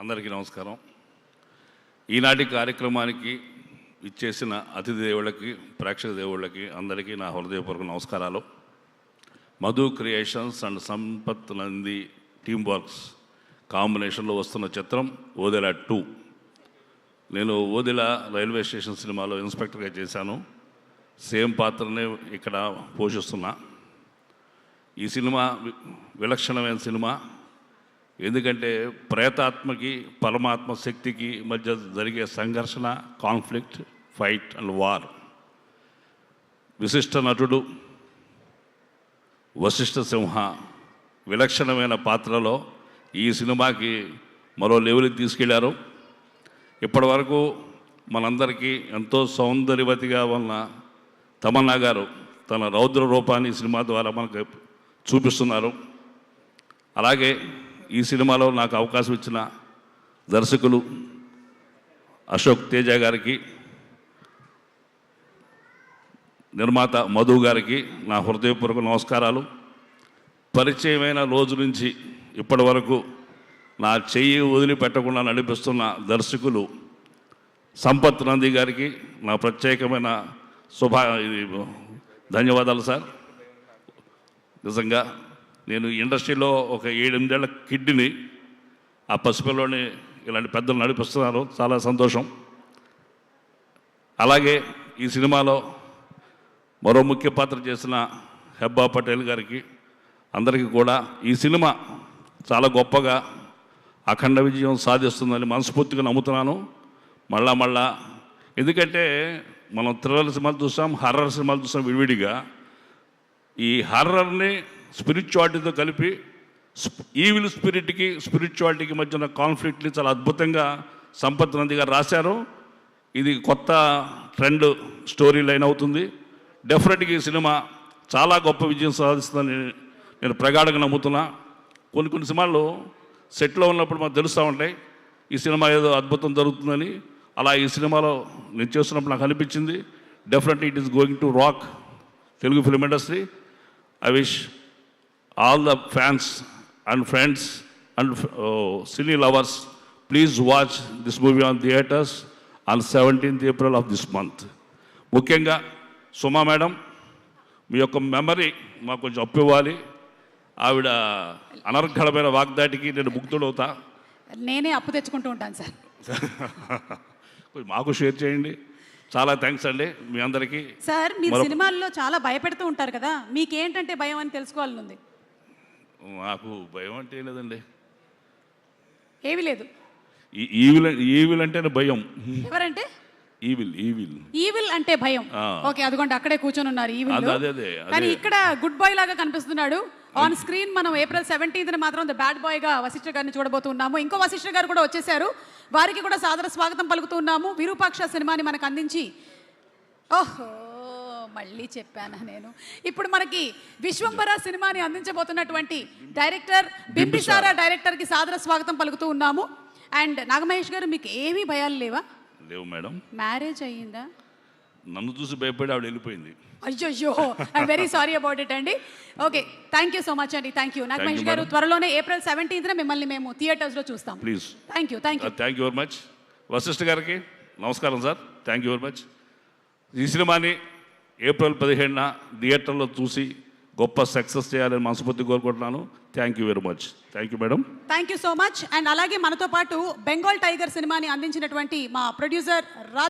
అందరికీ నమస్కారం. ఈనాటి కార్యక్రమానికి ఇచ్చేసిన అతిథి దేవుళ్ళకి, ప్రేక్షక దేవుళ్ళకి అందరికీ నా హృదయపూర్వక నమస్కారాలు. Madhu creations and Sampath Nandi team works కాంబినేషన్లో వస్తున్న చిత్రం ఓదెల 2. నేను ఓదెల రైల్వే స్టేషన్ సినిమాలో ఇన్స్పెక్టర్గా చేశాను. సేమ్ పాత్రనే ఇక్కడ పోషిస్తున్నా. ఈ సినిమా విలక్షణమైన సినిమా. ఎందుకంటే ప్రేతాత్మకి పరమాత్మ శక్తికి మధ్య జరిగే సంఘర్షణ, కాన్ఫ్లిక్ట్, ఫైట్ అండ్ వార్. విశిష్ట నటుడు వశిష్ఠ సింహ విలక్షణమైన పాత్రలో ఈ సినిమాకి మరో లెవెల్కి తీసుకెళ్లారు. ఇప్పటి వరకు మనందరికీ ఎంతో సౌందర్యవతిగా ఉన్న తమన్నా గారు తన రౌద్ర రూపాన్ని సినిమా ద్వారా మనకు చూపిస్తున్నారు. అలాగే ఈ సినిమాలో నాకు అవకాశం ఇచ్చిన దర్శకులు అశోక్ తేజ గారికి, నిర్మాత మధు గారికి నా హృదయపూర్వక నమస్కారాలు. పరిచయమైన రోజు నుంచి ఇప్పటి వరకు నా చెయ్యి వదిలిపెట్టకుండా నడిపిస్తున్న దర్శకులు సంపత్ నంది గారికి నా ప్రత్యేకమైన ధన్యవాదాలు సార్. నిజంగా నేను ఇండస్ట్రీలో ఒక 7-8 ఏళ్ల కిడ్ని, ఆ పసిపిల్లోని ఇలాంటి పెద్దలు నడిపిస్తున్నారు. చాలా సంతోషం. అలాగే ఈ సినిమాలో మరో ముఖ్య పాత్ర చేసిన హెబ్బా పటేల్ గారికి, అందరికీ కూడా ఈ సినిమా చాలా గొప్పగా అఖండ విజయం సాధిస్తుందని మనస్ఫూర్తిగా నమ్ముతున్నాను. మళ్ళా ఎందుకంటే మనం థ్రిల్లర్ సినిమాలు చూసాం, హర్రర్ సినిమాలు చూసాం విడివిడిగా. ఈ హర్రర్ని స్పిరిచువాలిటీతో కలిపి ఈవిల్ స్పిరిట్కి స్పిరిచువాలిటీకి మధ్య ఉన్న కాన్ఫ్లిక్ట్ని చాలా అద్భుతంగా సంపత్ నంది గారు రాశారు. ఇది కొత్త ట్రెండ్ స్టోరీ లైన్ అవుతుంది. డెఫినెట్గా ఈ సినిమా చాలా గొప్ప విజయం సాధిస్తుందని నేను ప్రగాఢంగా నమ్ముతున్నా. కొన్ని సినిమాలు సెట్లో ఉన్నప్పుడు మాకు తెలుస్తూ ఉంటాయి ఈ సినిమా ఏదో అద్భుతం జరుగుతుందని. అలా ఈ సినిమాలో నేను చేస్తున్నప్పుడు నాకు అనిపించింది definitely it is going to rock Telugu film industry. I wish all the fans and friends and cine lovers, please watch this movie on theaters on 17th April of this month. ముఖ్యంగా సుమా మేడం, మీ యొక్క memory మాకు కొంచెం అప్పివ్వాలి. ఆవిడ అనర్ఘళమైన వాగ్దాటికి నేను ముగ్ధుడవుతా. నేనే అప్పు తెచ్చుకుంటూ ఉంటాను సార్. మాకు షేర్ చేయండి. చాలా థ్యాంక్స్ అండి మీ అందరికీ. సార్, మీ సినిమాల్లో చాలా భయపెడుతూ ఉంటారు కదా, మీకేంటంటే భయం అని తెలుసుకోవాలని ఉంది. నాకు భయం అంటే లేదండి, ఏమీ లేదు. ఈవిల్ అంటే భయం. ఎవరంటే? ఈవిల్ అంటే భయం. ఓకే, అదిగోండి అక్కడే కూర్చొని ఉన్నారు ఈవిల్. కానీ ఇక్కడ గుడ్ బాయ్ లాగా కనిపిస్తున్నాడు. ఆన్ స్క్రీన్ మనం April 17th మాత్రం ద బ్యాడ్ బాయ్ గా వశిష్ఠ గారిని చూడబోతున్నాము. ఇంకో వశిష్ఠ గారు కూడా వచ్చేసారు. వారికి కూడా సాదర స్వాగతం పలుకుతున్నాము. విరూపాక్ష సినిమాని మనకు అందించి, ఓహో మళ్ళీ చెప్పానా నేను, ఇప్పుడు మనకి విశ్వంబర సినిమాని అందించబోతున్నటువంటి డైరెక్టర్ బింబిసారా డైరెక్టర్కి సాదర స్వాగతం పలుకుతూ ఉన్నాము. అండ్ నాగమహేష్ గారు, మీకు ఏమీ భయాలు లేవా? లేవు మేడం. మ్యారేజ్ అయ్యిందా? నన్ను చూసి భయపడి ఆవిడ వెళ్ళిపోయింది. అయ్యో, I'm very sorry about it అండి. Okay, thank you so much అండి. థ్యాంక్ యూ నాగమహేష్ గారు. త్వరలోనే April 17th మిమ్మల్ని మేము థియేటర్స్లో చూస్తాం. Please. Thank you very much. Vashishtha గారికి నమస్కారం sir. Thank you very much. ఈ సినిమాని April 15న థియేటర్లో చూసి గొప్ప సక్సెస్ చేయాలని మనస్ఫూర్తి కోరుకుంటున్నాను. Thank you very much. Thank you madam. Thank you so much. And అలాగే మనతో పాటు బెంగాల్ టైగర్ సినిమాని అందించినటువంటి మా ప్రొడ్యూసర్